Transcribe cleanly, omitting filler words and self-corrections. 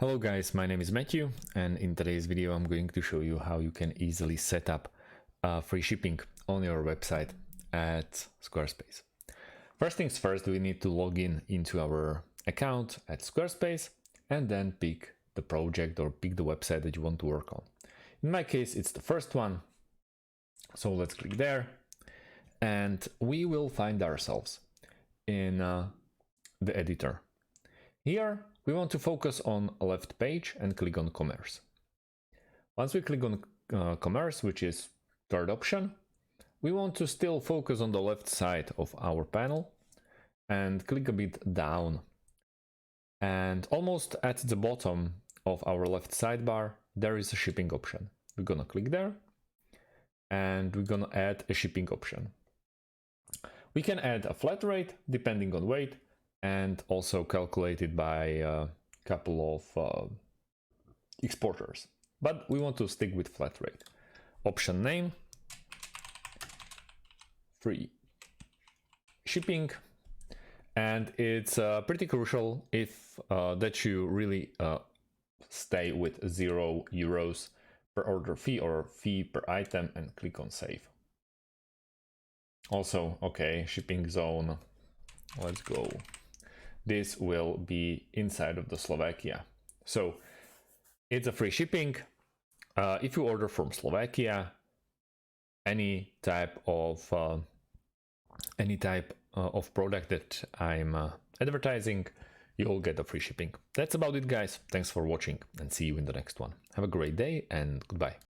Hello guys, my name is Matthew, and in today's video I'm going to show you how you can easily set up free shipping on your website at Squarespace. First things first, we need to log in into our account at Squarespace and then pick the project or pick the website that you want to work on. In my case, it's the first one. So let's click there and we will find ourselves in the editor. Here we want to focus on left page and click on commerce. Once we click on commerce, which is third option, we want to still focus on the left side of our panel and click a bit down. And almost at the bottom of our left sidebar, there is a shipping option. We're gonna click there and we're gonna add a shipping option. We can add a flat rate depending on weight and also calculated by a couple of exporters. But we want to stick with flat rate. Option name, free shipping, and it's pretty crucial if that you really stay with €0 per order fee or fee per item and click on save. Also, okay, shipping zone, let's go. This will be inside of the Slovakia. So it's a free shipping. If you order from Slovakia, any type of product that I'm advertising, you'll get a free shipping. That's about it, guys. Thanks for watching and see you in the next one. Have a great day and goodbye.